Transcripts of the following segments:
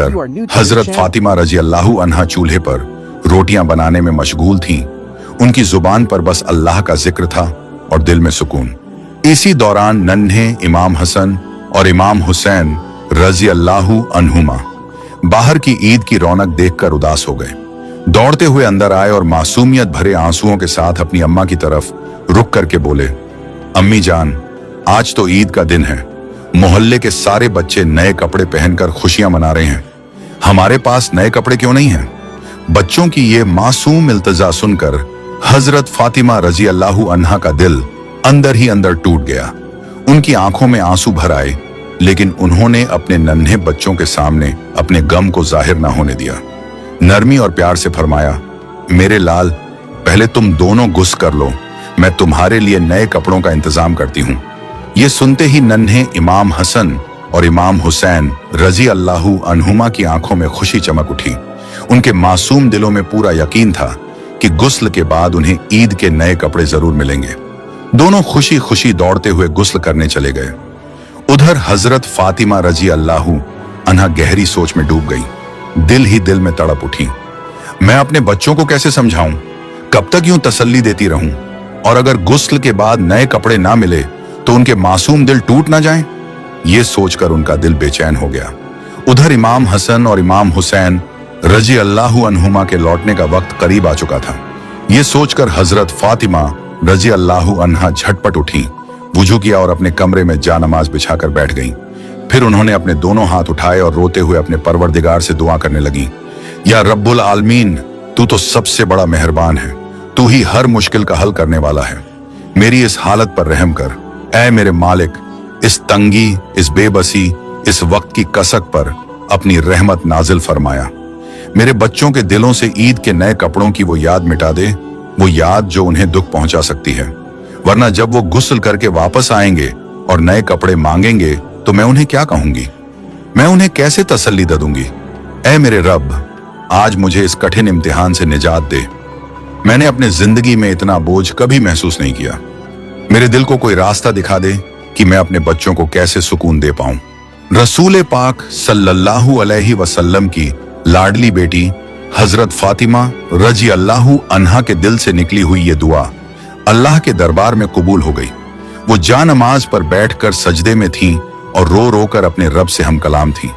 अंदर हजरत फातिमा रजी अल्लाहु अन्हा चूल्हे पर रोटियां बनाने में मशगूल थीं। उनकी जुबान पर बस अल्लाह का जिक्र था और दिल में सुकून। इसी दौरान नन्हे इमाम हसन और इमाम हुसैन रजी अल्लाहु अन्हुमा बाहर की ईद की रौनक देखकर उदास हो गए। दौड़ते हुए अंदर आए और मासूमियत भरे आंसुओं के साथ अपनी अम्मा की तरफ रुक करके बोले, अम्मी जान, आज तो ईद का दिन है। मोहल्ले के सारे बच्चे नए कपड़े पहनकर खुशियां मना रहे हैं। हमारे पास नए कपड़े क्यों नहीं हैं? बच्चों की ये मासूम इल्तजा सुनकर हजरत फातिमा रजी अल्लाहु अन्हा का दिल अंदर ही अंदर टूट गया। उनकी आंखों में आंसू भर आए, लेकिन उन्होंने अपने नन्हे बच्चों के सामने अपने गम को जाहिर न होने दिया। नरमी और प्यार से फरमाया, मेरे लाल, पहले तुम दोनों गुस्स कर लो, मैं तुम्हारे लिए नए कपड़ों का इंतजाम करती हूँ। ये सुनते ही नन्हे इमाम हसन और इमाम हुसैन रजी अल्लाहु अन्हुमा की आंखों में खुशी चमक उठी। उनके मासूम दिलों में पूरा यकीन था कि गुस्ल के बाद उन्हें ईद के नए कपड़े जरूर मिलेंगे। दोनों खुशी खुशी दौड़ते हुए गुस्ल करने चले गए। उधर हजरत फातिमा रजी अल्लाहु अन्हा गहरी सोच में डूब गई। दिल ही दिल में तड़प उठी। मैं अपने बच्चों को कैसे समझाऊं? कब तक यूं तसल्ली देती रहूं? और अगर गुस्ल के बाद नए कपड़े ना मिले तो उनके मासूम दिल टूट ना जाएं? ये सोचकर उनका दिल बेचैन हो गया। उधर इमाम हसन और इमाम हुसैन रजी अल्लाहु अन्हुमा के लौटने का वक्त करीब आ चुका था। ये सोचकर हजरत फातिमा रजी अल्लाहु अन्हा झटपट उठी, वुजू किया और अपने कमरे में जानमाज बिछाकर बैठ गईं। फिर उन्होंने अपने दोनों हाथ उठाए और रोते हुए अपने परवरदिगार से दुआ करने लगी, या रब्बुल आलमीन, तू तो सबसे बड़ा मेहरबान है, तू ही हर मुश्किल का हल करने वाला है। मेरी इस हालत पर रहम कर। ऐ मेरे मालिक, इस तंगी, इस बेबसी, इस वक्त की कसक पर अपनी रहमत नाजिल फरमाया। मेरे बच्चों के दिलों से ईद के नए कपड़ों की वो याद मिटा दे, वो याद जो उन्हें दुख पहुंचा सकती है। वरना जब वो गुस्ल करके वापस आएंगे और नए कपड़े मांगेंगे तो मैं उन्हें क्या कहूंगी? मैं उन्हें कैसे तसल्ली दे दूंगी? ऐ मेरे रब, आज मुझे इस कठिन इम्तिहान से निजात दे। मैंने अपने जिंदगी में इतना बोझ कभी महसूस नहीं किया। मेरे दिल को कोई रास्ता दिखा दे कि मैं अपने बच्चों को कैसे सुकून दे पाऊं। रसूल पाक सल्लल्लाहु अलैहि वसल्लम की लाडली बेटी हजरत फातिमा रजी अल्लाहु अन्हा के दिल से निकली हुई ये दुआ अल्लाह के दरबार में कबूल हो गई। वो जानमाज पर बैठकर सजदे में थीं और रो रो कर अपने रब से हम कलाम थी।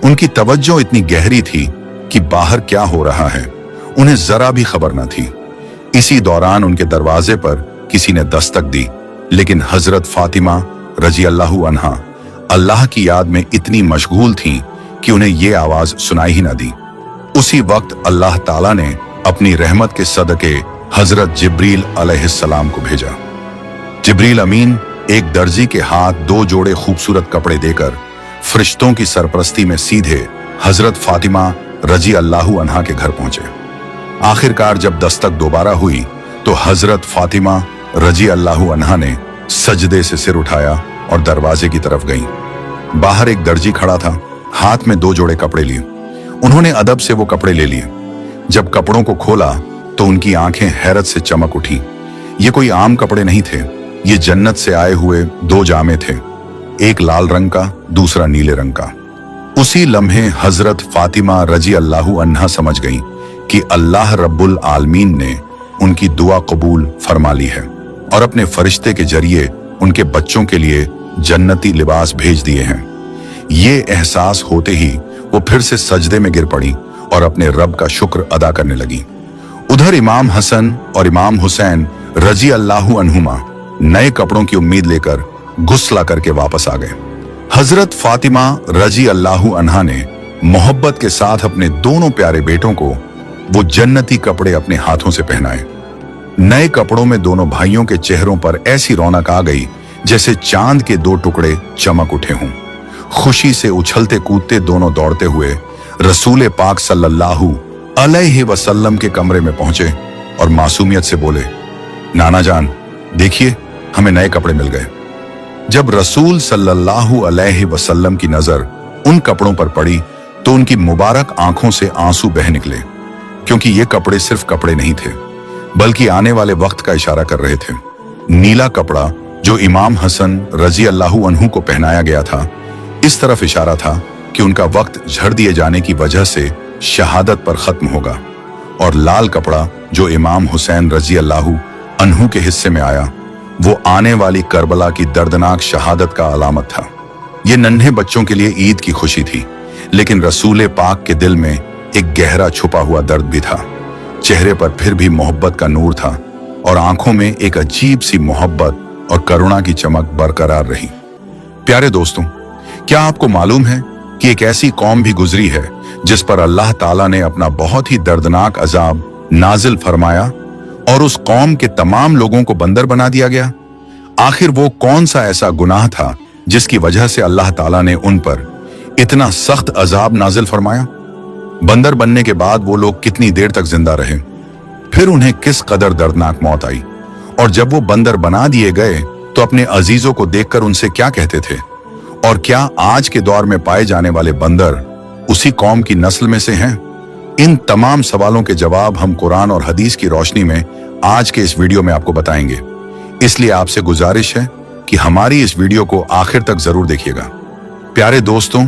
उनकी तवज्जो इतनी गहरी थी कि बाहर क्या हो रहा है उन्हें जरा भी खबर न थी। इसी दौरान उनके दरवाजे पर किसी ने दस्तक दी, लेकिन हजरत फातिमा रजी अल्लाहु अन्हा अल्लाह की याद में इतनी मशगूल थीं कि उन्हें ये आवाज सुनाई ही न दी। उसी वक्त अल्लाह ताला ने अपनी रहमत के सदके हजरत जिब्रील अलैहिस्सलाम को भेजा। जिब्रील अमीन एक दर्जी के हाथ 2 जोड़े खूबसूरत कपड़े देकर फरिश्तों की सरपरस्ती में सीधे हजरत फातिमा रजी अल्लाहु अन्हा के घर पहुंचे। आखिरकार जब दस्तक दोबारा हुई तो हजरत फातिमा रजी अल्लाहु अन्हा ने सजदे से सिर उठाया और दरवाजे की तरफ गईं। बाहर एक दर्जी खड़ा था, हाथ में 2 जोड़े कपड़े लिए। उन्होंने अदब से वो कपड़े ले लिए। जब कपड़ों को खोला तो उनकी आंखें हैरत से चमक उठी। ये कोई आम कपड़े नहीं थे, ये जन्नत से आए हुए 2 जामे थे, एक लाल रंग का, दूसरा नीले रंग का। उसी लम्हे हजरत फातिमा रजी अल्लाहु अन्हा समझ गईं कि अल्लाह रब्बुल आलमीन ने उनकी दुआ कबूल फरमा ली है और अपने फरिश्ते के जरिए उनके बच्चों के लिए जन्नती लिबास भेज दिए हैं। ये एहसास होते ही वो फिर से सजदे में गिर पड़ी और अपने रब का शुक्र अदा करने लगी। उधर इमाम हसन और इमाम हुसैन रजी अल्लाहु अन्हुमा नए कपड़ों की उम्मीद लेकर गुस्ला करके वापस आ गए। हजरत फातिमा रजी अल्लाहु अन्हा ने मोहब्बत के साथ अपने दोनों प्यारे बेटों को वो जन्नती कपड़े अपने हाथों से पहनाए। नए कपड़ों में दोनों भाइयों के चेहरों पर ऐसी रौनक आ गई जैसे चांद के 2 टुकड़े चमक उठे हों। खुशी से उछलते कूदते दोनों दौड़ते हुए रसूल पाक सल्लल्लाहु अलैहि वसल्लम के कमरे में पहुंचे और मासूमियत से बोले, नाना जान, देखिए हमें नए कपड़े मिल गए। जब रसूल सल्लल्लाहु अलैहि वसल्लम की नजर उन कपड़ों पर पड़ी तो उनकी मुबारक आंखों से आंसू बह निकले, क्योंकि ये कपड़े सिर्फ कपड़े नहीं थे बल्कि आने वाले वक्त का इशारा कर रहे थे। नीला कपड़ा जो इमाम हसन रजी अल्लाहु अन्हु को पहनाया गया था, इस तरफ इशारा था कि उनका वक्त झड़ दिए जाने की वजह से शहादत पर खत्म होगा, और लाल कपड़ा जो इमाम हुसैन रजी अल्लाहु अन्हु के हिस्से में आया वो आने वाली करबला की दर्दनाक शहादत का अलामत था। ये नन्हे बच्चों के लिए ईद की खुशी थी, लेकिन रसूल पाक के दिल में एक गहरा छुपा हुआ दर्द भी था। चेहरे पर फिर भी मोहब्बत का नूर था और आंखों में एक अजीब सी मोहब्बत और करुणा की चमक बरकरार रही। प्यारे दोस्तों, क्या आपको मालूम है कि एक ऐसी कौम भी गुजरी है जिस पर अल्लाह ताला ने अपना बहुत ही दर्दनाक अजाब नाजिल फरमाया और उस कौम के तमाम लोगों को बंदर बना दिया गया? आखिर वो कौन सा ऐसा गुनाह था जिसकी वजह से अल्लाह ताला ने उन पर इतना सख्त अजाब नाजिल फरमाया? बंदर बनने के बाद वो लोग कितनी देर तक जिंदा रहे? फिर उन्हें किस कदर दर्दनाक मौत आई? और जब वो बंदर बना दिए गए तो अपने अजीजों को देखकर उनसे क्या कहते थे? और क्या आज के दौर में पाए जाने वाले बंदर उसी कौम की नस्ल में से हैं? इन तमाम सवालों के जवाब हम कुरान और हदीस की रोशनी में आज के इस वीडियो में आपको बताएंगे। इसलिए आपसे गुजारिश है कि हमारी इस वीडियो को आखिर तक जरूर देखिएगा। प्यारे दोस्तों,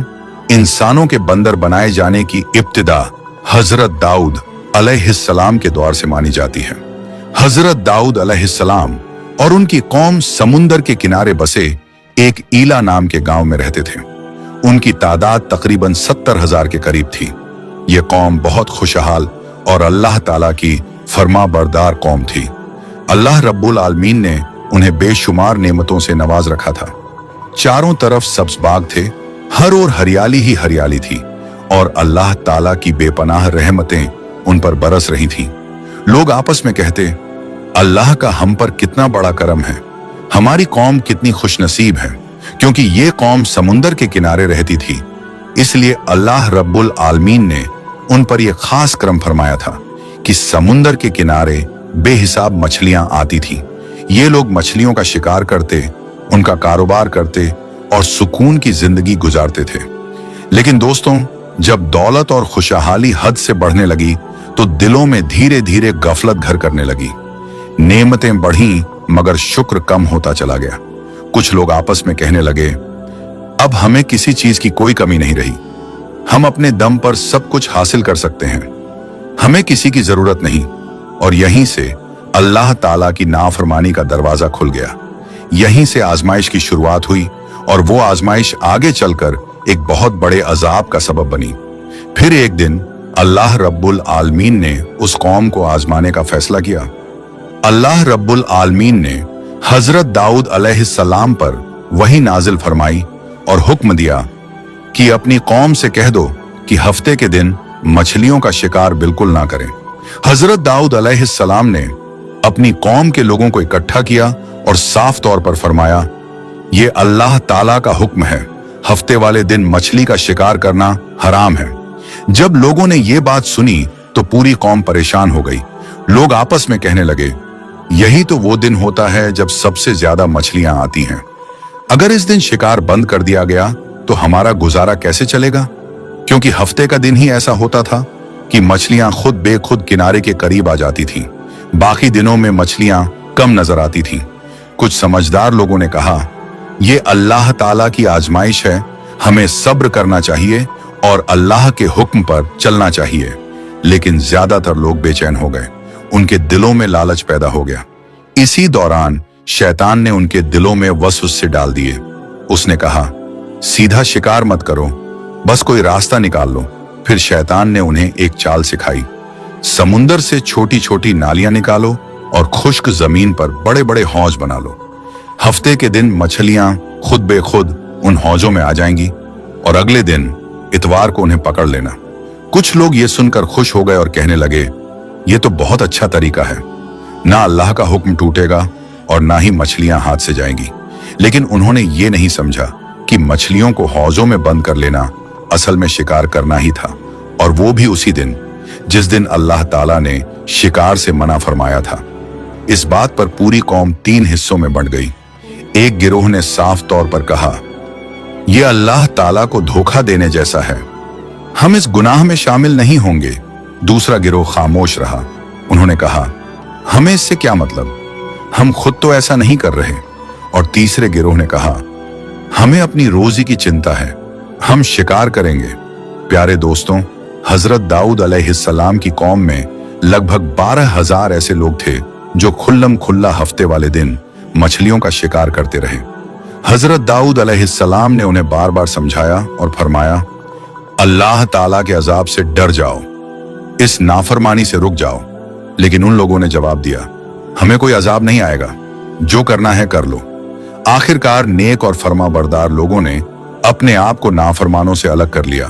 इंसानों के बंदर बनाए जाने की इब्तिदा हजरत दाऊद अलैहिस्सलाम के दौर से मानी जाती है। हजरत दाऊद अलैहिस्सलाम और उनकी कौम समुंदर के किनारे बसे एक ईला नाम के गांव में रहते थे। उनकी तादाद तकरीबन 70,000 के करीब थी। ये कौम बहुत खुशहाल और अल्लाह ताला की फरमा बरदार कौम थी। अल्लाह रब्बुल आलमीन ने उन्हें बेशुमार नेमतों से नवाज रखा था। चारों तरफ सब्ज बाग थे, हर ओर हरियाली ही हरियाली थी और अल्लाह ताला की बेपनाह रहमतें उन पर बरस रही थीं। लोग आपस में कहते, अल्लाह का हम पर कितना बड़ा करम है, हमारी कौम कितनी खुशनसीब है, क्योंकि ये कौम समुंदर के किनारे रहती थी। इसलिए अल्लाह रब्बुल आलमीन ने उन पर यह खास करम फरमाया था कि समुंदर के किनारे बेहिसाब मछलियां आती थीं। ये लोग मछलियों का शिकार करते, उनका कारोबार करते और सुकून की जिंदगी गुजारते थे। लेकिन दोस्तों, जब दौलत और खुशहाली हद से बढ़ने लगी तो दिलों में धीरे धीरे गफलत घर करने लगी। नेमतें बढ़ीं मगर शुक्र कम होता चला गया। कुछ लोग आपस में कहने लगे, अब हमें किसी चीज की कोई कमी नहीं रही, हम अपने दम पर सब कुछ हासिल कर सकते हैं, हमें किसी की जरूरत नहीं। और यहीं से अल्लाह ताला की नाफरमानी का दरवाजा खुल गया। यहीं से आजमाइश की शुरुआत हुई और वो आजमाइश आगे चलकर एक बहुत बड़े अजाब का सबब बनी। फिर एक दिन अल्लाह रब्बुल आलमीन ने उस कौम को आजमाने का फैसला किया। अल्लाह रब्बुल आलमीन ने हजरत दाऊद अलैहिस्सलाम पर वही नाजिल फरमाई और हुक्म दिया कि अपनी कौम से कह दो कि हफ्ते के दिन मछलियों का शिकार बिल्कुल ना करें। हजरत दाऊद अलैहिस्सलाम ने अपनी कौम के लोगों को इकट्ठा किया और साफ तौर पर फरमाया, ये अल्लाह ताला का हुक्म है, हफ्ते वाले दिन मछली का शिकार करना हराम है। जब लोगों ने ये बात सुनी तो पूरी कौम परेशान हो गई। लोग आपस में कहने लगे, यही तो वो दिन होता है जब सबसे ज्यादा मछलियां आती हैं। अगर इस दिन शिकार बंद कर दिया गया तो हमारा गुजारा कैसे चलेगा? क्योंकि हफ्ते का दिन ही ऐसा होता था कि मछलियां खुद बेखुद किनारे के करीब आ जाती थीं। बाकी दिनों में मछलियां कम नजर आती थीं। कुछ समझदार लोगों ने कहा, ये अल्लाह ताला की आजमाइश है, हमें सब्र करना चाहिए और अल्लाह के हुक्म पर चलना चाहिए। लेकिन ज्यादातर लोग बेचैन हो गए, उनके दिलों में लालच पैदा हो गया। इसी दौरान शैतान ने उनके दिलों में वसवसे डाल दिए। उसने कहा, सीधा शिकार मत करो, बस कोई रास्ता निकाल लो। फिर शैतान ने उन्हें एक चाल सिखाई, समुंदर से छोटी छोटी नालियां निकालो और खुश्क जमीन पर बड़े बड़े हौज बना लो। हफ्ते के दिन मछलियां खुद बेखुद उन हौजों में आ जाएंगी और अगले दिन इतवार को उन्हें पकड़ लेना। कुछ लोग ये सुनकर खुश हो गए और कहने लगे, ये तो बहुत अच्छा तरीका है, ना अल्लाह का हुक्म टूटेगा और ना ही मछलियां हाथ से जाएंगी। लेकिन उन्होंने ये नहीं समझा कि मछलियों को हौजों में बंद कर लेना असल में शिकार करना ही था, और वो भी उसी दिन जिस दिन अल्लाह ताला ने शिकार से मना फरमाया था। इस बात पर पूरी कौम 3 हिस्सों में बंट गई। एक गिरोह ने साफ तौर पर कहा, यह अल्लाह ताला को धोखा देने जैसा है, हम इस गुनाह में शामिल नहीं होंगे। दूसरा गिरोह खामोश रहा। उन्होंने कहा, हमें इससे क्या मतलब, हम खुद तो ऐसा नहीं कर रहे। और तीसरे गिरोह ने कहा, हमें अपनी रोजी की चिंता है, हम शिकार करेंगे। प्यारे दोस्तों, हजरत दाऊद अलैहिस्सलाम की कौम में लगभग 12,000 ऐसे लोग थे जो खुल्लम खुल्ला हफ्ते वाले दिन मछलियों का शिकार करते रहे। हजरत दाऊद अलैहिस्सलाम ने उन्हें बार बार समझाया और फरमाया, अल्लाह ताला के अजाब से डर जाओ, इस नाफरमानी से रुक जाओ। लेकिन उन लोगों ने जवाब दिया, हमें कोई अजाब नहीं आएगा, जो करना है कर लो। आखिरकार नेक और फर्माबरदार लोगों ने अपने आप को नाफरमानों से अलग कर लिया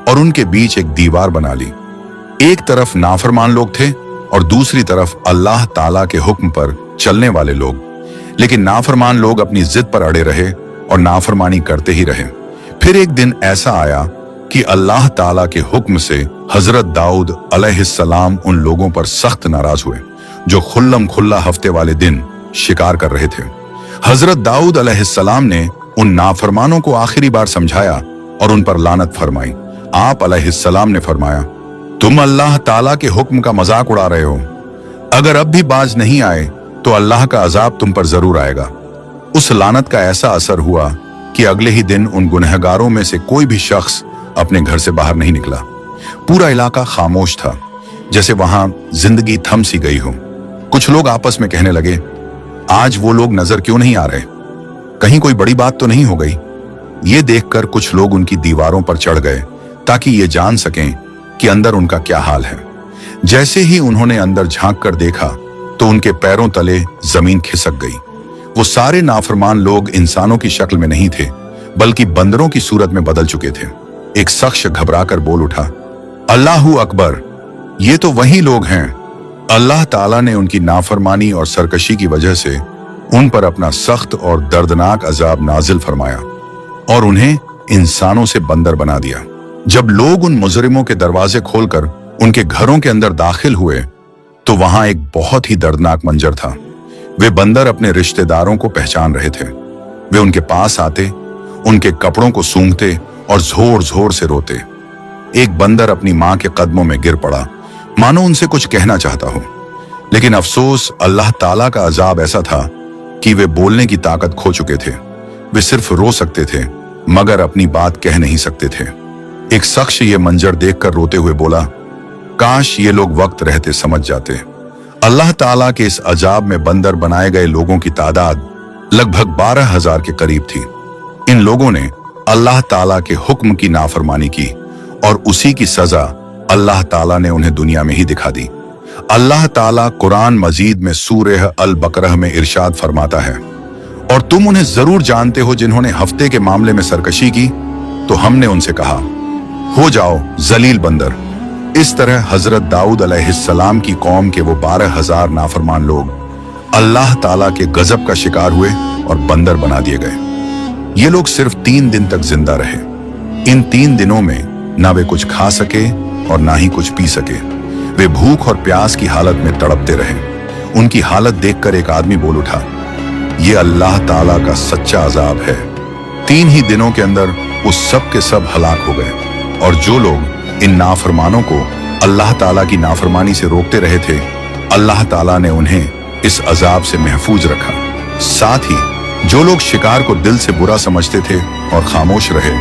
और उनके बीच एक दीवार बना ली। एक तरफ नाफरमान लोग थे और दूसरी तरफ अल्लाह ताला के हुक्म पर चलने वाले लोग। लेकिन नाफरमान लोग अपनी जिद पर अड़े रहे और नाफरमानी करते ही रहे। फिर एक दिन ऐसा आया कि अल्लाह ताला के हुक्म से हजरत दाऊद अलैहिस्सलाम उन लोगों पर सख्त नाराज हुए जो खुल्लम खुल्ला हफ्ते वाले दिन शिकार कर रहे थे। हजरत दाऊद अलैहिस्सलाम ने उन नाफरमानों को आखिरी बार समझाया और उन पर लानत फरमाई। आप अलैहिस्सलाम ने फरमाया, तुम अल्लाह ताला के हुक्म का मजाक उड़ा रहे हो। अगर अब भी बाज नहीं आए तो अल्लाह का अजाब तुम पर जरूर आएगा। उस लानत का ऐसा असर हुआ कि अगले ही दिन उन गुनहगारों में से कोई भी शख्स अपने घर से बाहर नहीं निकला। पूरा इलाका खामोश था, जैसे वहां जिंदगी थम सी गई हो। कुछ लोग आपस में कहने लगे, आज वो लोग नजर क्यों नहीं आ रहे, कहीं कोई बड़ी बात तो नहीं हो गई। ये देखकर कुछ लोग उनकी दीवारों पर चढ़ गए ताकि ये जान सकें कि अंदर उनका क्या हाल है। जैसे ही उन्होंने अंदर झांक कर देखा तो उनके पैरों तले जमीन खिसक गई। वो सारे नाफरमान लोग इंसानों की शक्ल में नहीं थे, बल्कि बंदरों की सूरत में बदल चुके थे। एक शख्स घबराकर बोल उठा, अल्लाहू अकबर, ये तो वही लोग हैं। अल्लाह ताला ने उनकी नाफरमानी और सरकशी की वजह से उन पर अपना सख्त और दर्दनाक अजाब नाजिल फरमाया और उन्हें इंसानों से बंदर बना दिया। जब लोग उन मुजरिमों के दरवाजे खोलकर उनके घरों के अंदर दाखिल हुए तो वहां एक बहुत ही दर्दनाक मंजर था। वे बंदर अपने रिश्तेदारों को पहचान रहे थे। वे उनके पास आते, उनके कपड़ों को सूंघते और जोर जोर से रोते। एक बंदर अपनी मां के कदमों में गिर पड़ा, मानो उनसे कुछ कहना चाहता हो। लेकिन अफसोस, अल्लाह ताला का अजाब ऐसा था कि वे बोलने की ताकत खो चुके थे। वे सिर्फ रो सकते थे मगर अपनी बात कह नहीं सकते थे। एक शख्स ये मंजर देखकर रोते हुए बोला, काश ये लोग वक्त रहते समझ जाते। अल्लाह ताला के इस अजाब में बंदर बनाए गए लोगों की तादाद लगभग 12,000 के करीब थी। इन लोगों ने अल्लाह ताला के हुक्म की नाफरमानी की और उसी की सजा अल्लाह ताला ने उन्हें दुनिया में ही दिखा दी। अल्लाह ताला कुरान मजीद में सूरह अल बकरह में इरशाद फरमाता है, और तुम उन्हें जरूर जानते हो जिन्होंने हफ्ते के मामले में सरकशी की, तो हमने उनसे कहा, हो जाओ जलील बंदर। इस तरह हजरत दाऊद अलैहिस्सलाम की कौम के वो 12,000 नाफरमान लोग अल्लाह ताला के गजब का शिकार हुए और बंदर बना दिए गए। ये लोग सिर्फ 3 दिन तक जिंदा रहे। इन 3 दिनों में ना वे कुछ खा सके और ना ही कुछ पी सके। वे भूख और प्यास की हालत में तड़पते रहे। उनकी हालत देखकर एक आदमी बोल उठा, ये अल्लाह ताला का सच्चा अजाब है। 3 ही दिनों के अंदर वो सब के सब हलाक हो गए। और जो लोग इन नाफरमानों को अल्लाह ताला की नाफरमानी से रोकते रहे थे, अल्लाह ताला ने उन्हें इस अजाब से महफूज रखा। साथ ही जो लोग शिकार को दिल से बुरा समझते थे और खामोश रहे,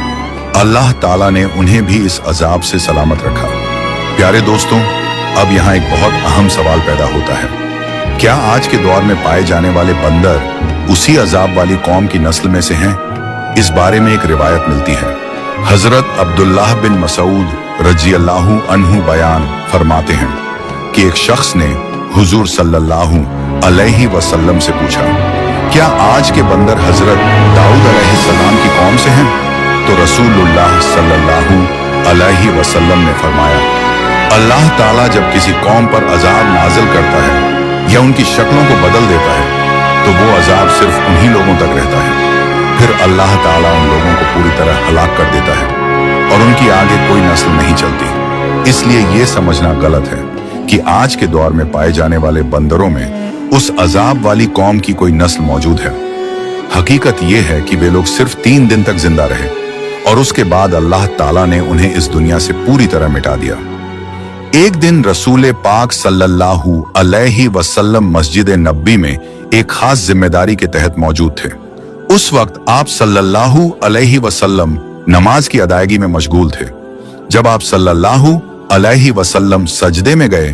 अल्लाह ताला ने उन्हें भी इस अजाब से सलामत रखा। प्यारे दोस्तों, अब यहाँ एक बहुत अहम सवाल पैदा होता है, क्या आज के दौर में पाए जाने वाले बंदर उसी अजाब वाली कौम की नस्ल में से हैं? इस बारे में एक रिवायत मिलती है। हजरत अब्दुल्लाह बिन मसूद रजी अल्लाहु अन्हु बयान फरमाते हैं कि एक शख्स ने हुजूर सल्लल्लाहु अलैहि वसल्लम से पूछा, क्या आज के बंदर हजरत दाऊद अलैहिस्सलाम की कौम से हैं? तो रसूलुल्लाह सल्लल्लाहु अलैहि वसल्लम ने फरमाया, अल्लाह ताला जब किसी कौम पर अजाब नाजिल करता है या उनकी शक्लों को बदल देता है तो वो अजाब सिर्फ उन्हीं लोगों तक रहता है। फिर अल्लाह ताला उन लोगों को पूरी तरह हलाक कर देता है और उनकी आगे कोई नस्ल नहीं चलती। इसलिए ये समझना गलत है कि आज के दौर में पाए जाने वाले बंदरों में उस अजाब वाली कौम की कोई नस्ल मौजूद है। हकीकत ये है कि वे लोग सिर्फ 3 दिन तक जिंदा रहे और उसके बाद अल्लाह ताला ने उन्हें इस दुनिया से पूरी तरह मिटा दिया। एक दिन रसूल पाक सल्लल्लाहु अलैहि वसल्लम मस्जिद नबी में एक खास जिम्मेदारी के तहत मौजूद थे। उस वक्त आप सल्लल्लाहु अलैहि वसल्लम नमाज की अदायगी में मशगूल थे। जब आप सल्लल्लाहु अलैहि वसल्लम सजदे में गए,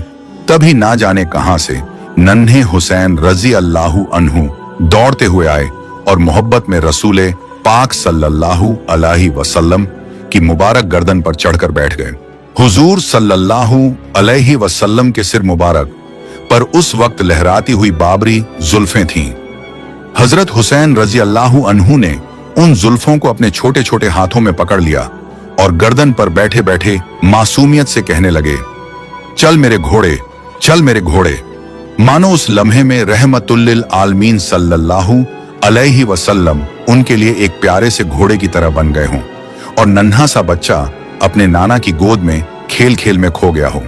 तभी ना जाने कहां से नन्हे हुसैन रजी अल्लाहु अन्हु दौड़ते हुए आए और मोहब्बत में रसूले पाक सल्लल्लाहु अलैहि वसल्लम की मुबारक गर्दन पर चढ़कर बैठ गए। हुजूर सल्लल्लाहु अलैहि वसल्लम के सिर मुबारक पर उस वक्त लहराती हुई बाबरी जुल्फें थीं। हजरत हुसैन रजी अल्लाहु अन्हु ने उन जुल्फों को अपने छोटे छोटे हाथों में पकड़ लिया और गर्दन पर बैठे बैठे मासूमियत से कहने लगे, चल मेरे घोड़े, चल मेरे घोड़े। मानो उस लम्हे में रहमतुल्लिल आलमीन सल्लल्लाहु अलैहि वसल्लम उनके लिए एक प्यारे से घोड़े की तरह बन गए हों और नन्हा सा बच्चा अपने नाना की गोद में खेल खेल में खो गया हो।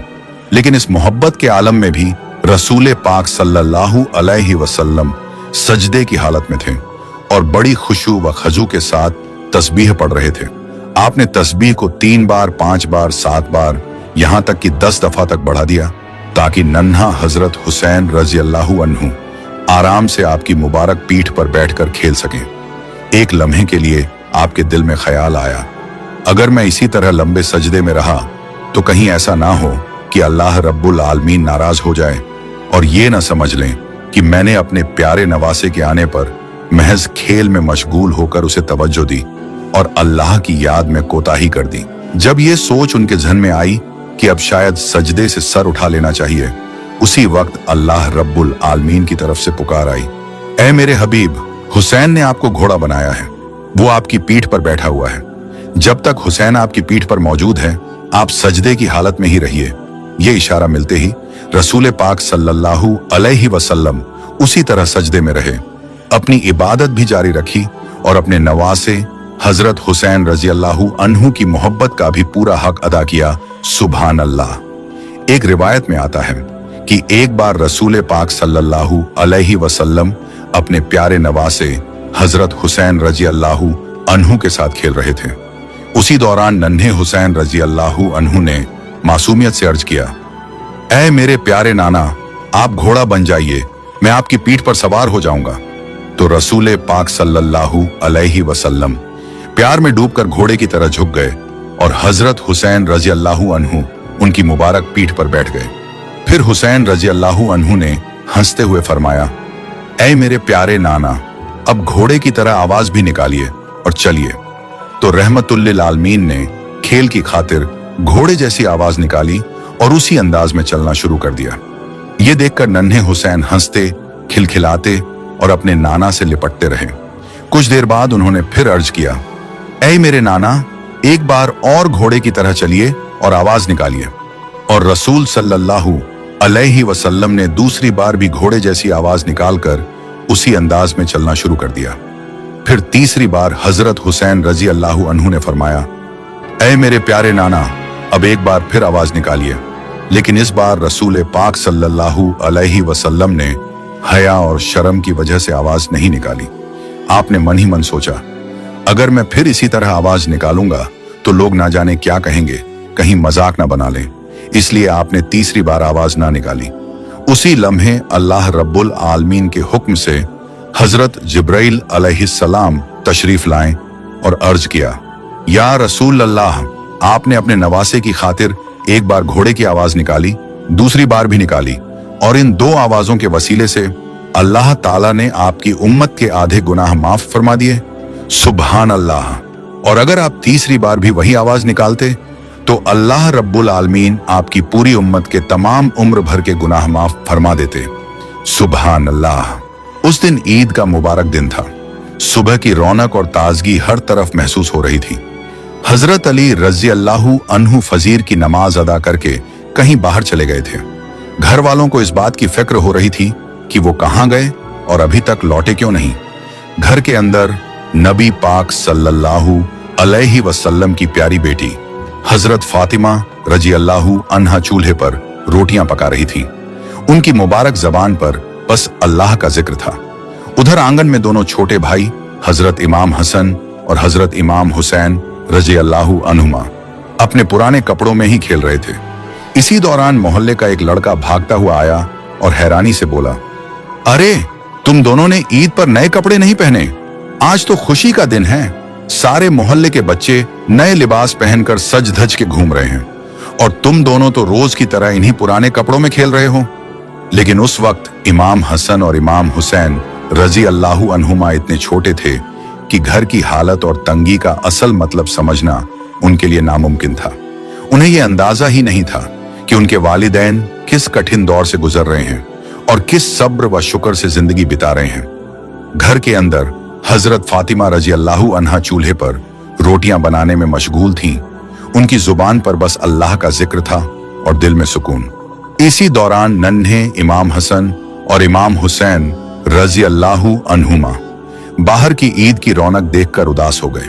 लेकिन इस मोहब्बत के आलम में भी रसूले पाक सल्लल्लाहु अलैहि वसल्लम सजदे की हालत में थे और बड़ी खुशू व खजू के साथ तस्बीह पढ़ रहे थे। आपने तस्बीह को 3 बार, 5 बार, 7 बार, यहां तक कि 10 दफा तक बढ़ा दिया ताकि नन्हा हजरत हुसैन रजी अल्लाहु अन्हु आराम से आपकी मुबारक पीठ पर बैठकर खेल सकें। एक लम्हे के लिए आपके दिल में ख्याल आया, अगर मैं इसी तरह लंबे सजदे में रहा तो कहीं ऐसा ना हो कि अल्लाह रब्बुल आलमीन नाराज हो जाए और ये ना समझ लें कि मैंने अपने प्यारे नवासे के आने पर महज खेल में मशगूल होकर उसे तवज्जो दी और अल्लाह की याद में कोताही कर दी। जब ये सोच उनके जहन में आई कि अब शायद सजदे से सर उठा लेना चाहिए, उसी वक्त अल्लाह रब्बुल आलमीन की तरफ से पुकार आई, ऐ मेरे हबीब, हुसैन ने आपको घोड़ा बनाया है, वो आपकी पीठ पर बैठा हुआ है। जब तक हुसैन आपकी पीठ पर मौजूद है, आप सजदे की हालत में ही रहिए। ये इशारा मिलते ही रसूल पाक सल्लल्लाहु अलैहि वसल्लम उसी तरह सजदे में रहे, अपनी इबादत भी जारी रखी और अपने नवासे हजरत हुसैन रजी अल्लाहु अन्हु की मोहब्बत का भी पूरा हक अदा किया। सुभान अल्लाह। एक रिवायत में आता है कि एक बार रसूल पाक सल्लल्लाहु अलैहि वसल्लम अपने प्यारे नवासे हजरत हुसैन रजी अल्लाहु अन्हु के साथ खेल रहे थे। उसी दौरान नन्हे हुसैन रजी अल्लाहु अन्हु ने मासूमियत से अर्ज किया, ऐ मेरे प्यारे नाना, आप घोड़ा बन जाइए, मैं आपकी पीठ पर सवार हो जाऊंगा। तो रसूल पाक सल्लल्लाहु अलैहि वसल्लम प्यार में डूबकर घोड़े की तरह झुक गए और हजरत हुसैन रजी अल्लाहु अन्हु उनकी मुबारक पीठ पर बैठ गए। फिर हुसैन रजी अल्लाहु अन्हु ने हंसते हुए फरमाया, ऐ मेरे प्यारे नाना, अब घोड़े की तरह आवाज भी निकालिए और चलिए। तो रहमतुल्लिल आलमीन ने खेल की खातिर घोड़े जैसी आवाज निकाली और उसी अंदाज में चलना शुरू कर दिया। ये देखकर नन्हे हुसैन हंसते, खिलखिलाते और अपने नाना से लिपटते रहे। कुछ देर बाद उन्होंने फिर अर्ज किया, ऐ मेरे नाना, एक बार और घोड़े की तरह चलिए और आवाज निकालिए। और रसूल सल्लल्लाहु अलैहि वसल्लम ने दूसरी बार भी घोड़े जैसी आवाज निकालकर उसी अंदाज में चलना शुरू कर दिया। फिर तीसरी बार हजरत हुसैन रजी अल्लाहु अन्हु ने फरमाया, ऐ मेरे प्यारे नाना, अब एक बार फिर आवाज निकालिए। लेकिन इस बार रसूल पाक सल्लल्लाहु अलैहि वसल्लम ने हया और शर्म की वजह से आवाज नहीं निकाली। आपने मन ही मन सोचा, अगर मैं फिर इसी तरह आवाज निकालूंगा तो लोग ना जाने क्या कहेंगे, कहीं मजाक ना बना लें। इसलिए आपने तीसरी बार आवाज ना निकाली। उसी लम्हे अल्लाह रब्बुल आलमीन के हुक्म से हजरत जिब्राइल अलैहिस्सलाम तशरीफ लाए और अर्ज किया, या रसूल अल्लाह, आपने अपने नवासे की खातिर एक बार घोड़े की आवाज निकाली, दूसरी बार भी निकाली, और इन 2 आवाजों के वसीले से अल्लाह ताला ने आपकी उम्मत के आधे गुनाह माफ फरमा दिए। सुभान अल्लाह। और अगर आप तीसरी बार भी वही आवाज निकालते तो अल्लाह रब्बुल आलमीन आपकी पूरी उम्मत के तमाम उम्र भर के गुनाह माफ फरमा देते। सुभान अल्लाह। उस दिन ईद का मुबारक दिन था। सुबह की रौनक और ताजगी हर तरफ महसूस हो रही थी। हजरत अली रजी अल्लाहु अन्हु फजीर की नमाज अदा करके कहीं बाहर चले गए थे। घर वालों को इस बात की फिक्र हो रही थी कि वो कहां गए और अभी तक लौटे क्यों नहीं। घर के अंदर नबी पाक सल्लल्लाहु अलैहि वसल्लम की प्यारी बेटी हजरत फातिमा रजी अल्लाहु अन्हा चूल्हे पर रोटियां पका रही थी। उनकी मुबारक जबान पर बस अल्लाह का जिक्र था। उधर आंगन में दोनों छोटे भाई हजरत इमाम हसन और हजरत इमाम हुसैन रजी अल्लाहु अन्हुमा अपने पुराने कपड़ों में ही खेल रहे थे। इसी दौरान मोहल्ले का एक लड़का भागता हुआ आया और हैरानी से बोला, अरे तुम दोनों ने ईद पर नए कपड़े नहीं पहने, आज तो खुशी का दिन है। सारे मोहल्ले के बच्चे नए लिबास पहनकर सज धज के घूम रहे हैं और तुम दोनों तो रोज की तरह इन्हीं पुराने कपड़ों में खेल रहे हो। लेकिन उस वक्त इमाम हसन और इमाम हुसैन रजी अल्लाहु अन्हुमा इतने छोटे थे कि घर की हालत और तंगी का असल मतलब समझना उनके लिए नामुमकिन था। उन्हें यह अंदाजा ही नहीं था कि उनके वालिदैन किस कठिन दौर से गुजर रहे हैं और किस सब्र व शुक्र से जिंदगी बिता रहे हैं। घर के अंदर हजरत फातिमा रजी अल्लाहु अन्हा चूल्हे पर रोटियां बनाने में मशगूल थीं। उनकी जुबान पर बस अल्लाह का जिक्र था और दिल में सुकून। इसी दौरान नन्हे इमाम हसन और इमाम हुसैन रजी अल्लाहु अन्हुमा बाहर की ईद की रौनक देखकर उदास हो गए।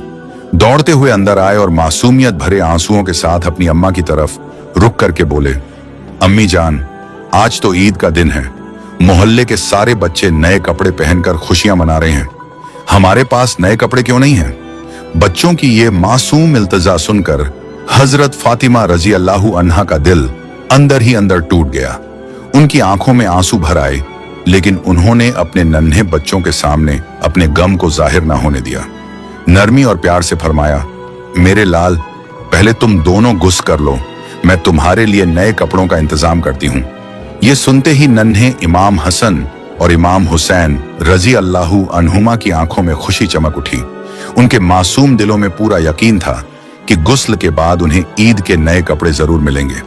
दौड़ते हुए अंदर आए और मासूमियत भरे आंसुओं के साथ अपनी अम्मा की तरफ रुक करके बोले, अम्मी जान, आज तो ईद का दिन है। मोहल्ले के सारे बच्चे नए कपड़े पहनकर खुशियां मना रहे हैं। हमारे पास नए कपड़े क्यों नहीं हैं? बच्चों की ये मासूम इल्तजा सुनकर हजरत फातिमा रजी अल्लाहु अन्हा का दिल अंदर ही अंदर टूट गया। उनकी आंखों में आंसू भर आए, लेकिन उन्होंने अपने नन्हे बच्चों के सामने अपने गम को जाहिर ना होने दिया। नरमी और प्यार से फरमाया, मेरे लाल, पहले तुम दोनों गुस्स कर लो, मैं तुम्हारे लिए नए कपड़ों का इंतजाम करती हूँ। ये सुनते ही नन्हे इमाम हसन और इमाम हुसैन रजी अल्लाहु अन्हुमा की आंखों में खुशी चमक उठी। उनके मासूम दिलों में पूरा यकीन था कि गुस्ल के बाद उन्हें ईद के नए कपड़े जरूर मिलेंगे।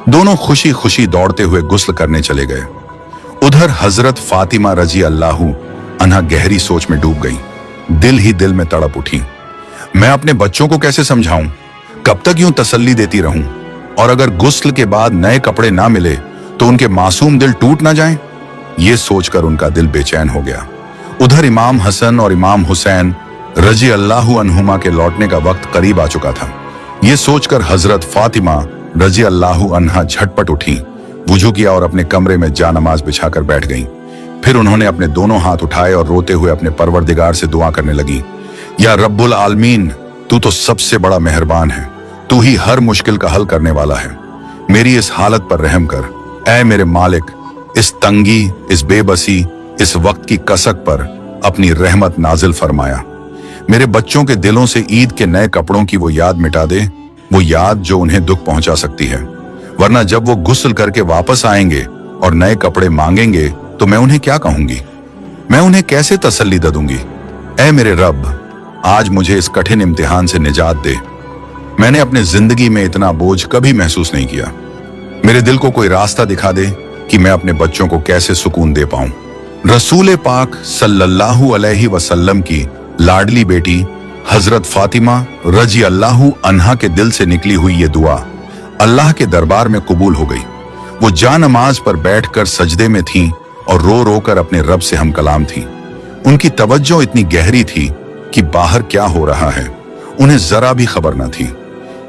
दोनों खुशी खुशी दौड़ते हुए गुस्ल करने चले गए। उधर हजरत फातिमा रजी अल्लाहु अन्हा गहरी सोच में डूब गई। दिल ही दिल में तड़प उठी। मैं अपने बच्चों को कैसे समझाऊं? कब तक यूं तसल्ली देती रहूं? और अगर गुस्ल के बाद नए कपड़े ना मिले तो उनके मासूम दिल टूट ना जाएं? ये सोचकर उनका दिल बेचैन हो गया। उधर इमाम हसन और इमाम हुसैन रजी अल्लाहु अन्हुमा के लौटने का वक्त करीब आ चुका था। ये सोचकर हजरत फातिमा रजी अल्लाहु अन्हा झटपट उठी, वुजू किया और अपने कमरे में जा नमाज बिछाकर बैठ गईं। फिर उन्होंने अपने दोनों हाथ उठाए और रोते हुए अपने परवरदिगार से दुआ करने लगी, या रब्बुल आलमीन, तू तो सबसे बड़ा मेहरबान है, तू ही हर मुश्किल का हल करने वाला है। मेरी इस हालत पर रहम कर। ऐ मेरे मालिक, इस तंगी, इस बेबसी, इस वक्त की कसक पर अपनी रहमत नाजिल फरमाया। मेरे बच्चों के दिलों से ईद के नए कपड़ों की वो याद मिटा दे, वो याद जो उन्हें दुख पहुंचा सकती है। वरना जब वो गुस्ल करके वापस आएंगे और नए कपड़े मांगेंगे तो मैं उन्हें क्या कहूंगी? मैं उन्हें कैसे तसल्ली दे दूंगी? ऐ मेरे रब, आज मुझे इस कठिन इम्तिहान से निजात दे। मैंने अपने जिंदगी में इतना बोझ कभी महसूस नहीं किया। मेरे दिल को कोई रास्ता दिखा दे कि मैं अपने बच्चों को कैसे सुकून दे पाऊं। रसूल पाक सल्लल्लाहु अलैहि वसल्लम की लाडली बेटी हजरत फातिमा रजी अल्लाहु अन्हा के दिल से निकली हुई ये दुआ अल्लाह के दरबार में कबूल हो गई। वो जानमाज पर बैठकर सजदे में थीं और रो रो कर अपने रब से हम कलाम थीं। उनकी तवज्जो इतनी गहरी थी कि बाहर क्या हो रहा है उन्हें जरा भी खबर न थी।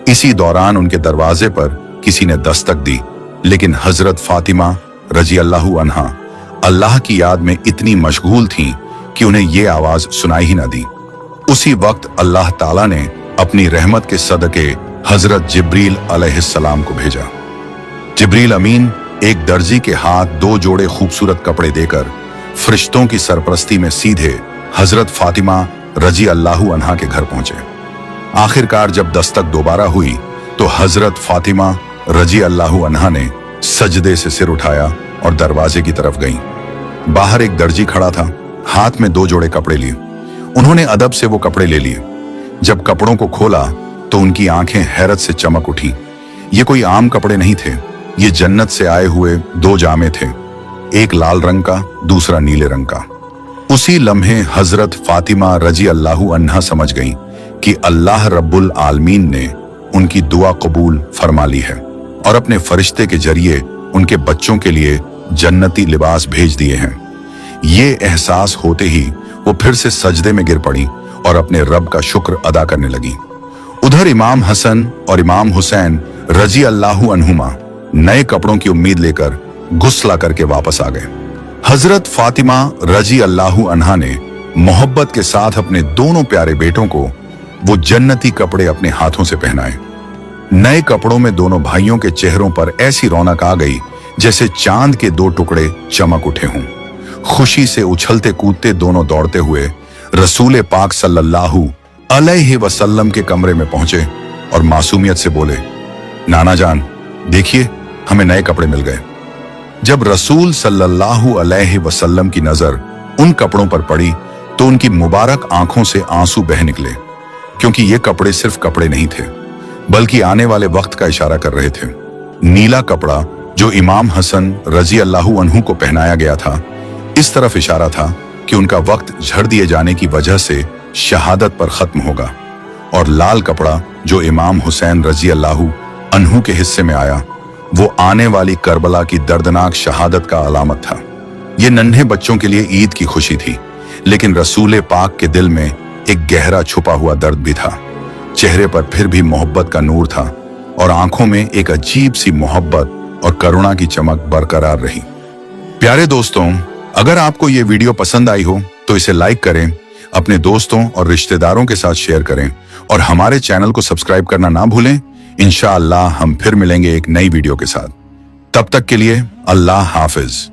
इसी दौरान उनके दरवाजे पर किसी ने दस्तक दी, लेकिन हजरत फातिमा रजी अल्लाहु अन्हा अल्लाह की याद में इतनी मशगूल थीं कि उन्हें ये आवाज सुनाई ही न दी। उसी वक्त अल्लाह ताला ने अपनी रहमत के सदके हजरत जिब्रील अलैहिस्सलाम को भेजा। जिब्रील अमीन एक दर्जी के हाथ 2 जोड़े खूबसूरत कपड़े देकर फरिश्तों की सरपरस्ती में सीधे हजरत फातिमा रजी अल्लाहु अन्हा के घर पहुंचे। आखिरकार जब दस्तक दोबारा हुई तो हजरत फातिमा रजी अल्लाहु अन्हा ने सजदे से सिर उठाया और दरवाजे की तरफ गईं। बाहर एक दर्जी खड़ा था, हाथ में 2 जोड़े कपड़े लिए। उन्होंने अदब से वो कपड़े ले लिए। जब कपड़ों को खोला तो उनकी आंखें हैरत से चमक उठी। ये कोई आम कपड़े नहीं थे, ये जन्नत से आए हुए 2 जामे थे, एक लाल रंग का, दूसरा नीले रंग का। उसी लम्हे हजरत फातिमा रजी अल्लाहु अन्हा समझ गईं कि अल्लाह रब्बुल आलमीन ने उनकी दुआ कबूल फरमा ली है और अपने फरिश्ते के जरिए उनके बच्चों के लिए जन्नती लिबास भेज दिए हैं। ये एहसास होते ही वो फिर से सजदे में गिर पड़ी और अपने रब का शुक्र अदा करने लगी। उधर इमाम हसन और इमाम हुसैन रजी अल्लाहु अन्हुमा नए कपड़ों की उम्मीद लेकर गुस्ला करके वापस आ गए। हजरत फातिमा रजी अल्लाहु अन्हा ने मोहब्बत के साथ अपने दोनों प्यारे बेटों को वो जन्नती कपड़े अपने हाथों से पहनाए। नए कपड़ों में दोनों भाइयों के चेहरों पर ऐसी रौनक आ गई जैसे चांद के 2 टुकड़े चमक उठे हों। खुशी से उछलते कूदते दोनों दौड़ते हुए रसूल पाक सल्लल्लाहु अलैहि वसल्लम के कमरे में पहुंचे और मासूमियत से बोले, नाना जान देखिए हमें नए कपड़े मिल गए। जब रसूल सल्लल्लाहु अलैहि वसल्लम की नजर उन कपड़ों पर पड़ी तो उनकी मुबारक आंखों से आंसू बह निकले, क्योंकि ये कपड़े सिर्फ कपड़े नहीं थे बल्कि आने वाले वक्त का इशारा कर रहे थे। नीला कपड़ा जो इमाम हसन रजी अल्लाहु अन्हु को पहनाया गया था, इस तरफ इशारा था कि उनका वक्त झड़ दिए जाने की वजह से शहादत पर खत्म होगा, और लाल कपड़ा जो इमाम हुसैन रजी अल्लाहु अन्हु के हिस्से में आया, वो आने वाली करबला की दर्दनाक शहादत का अलामत था। ये नन्हे बच्चों के लिए ईद की खुशी थी, लेकिन रसूल पाक के दिल में एक गहरा छुपा हुआ दर्द भी था। चेहरे पर फिर भी मोहब्बत का नूर था और आंखों में एक अजीब सी मोहब्बत और करुणा की चमक बरकरार रही। प्यारे दोस्तों, अगर आपको ये वीडियो पसंद आई हो तो इसे लाइक करें, अपने दोस्तों और रिश्तेदारों के साथ शेयर करें और हमारे चैनल को सब्सक्राइब करना ना भूलें। इंशाअल्लाह हम फिर मिलेंगे एक नई वीडियो के साथ। तब तक के लिए अल्लाह हाफिज।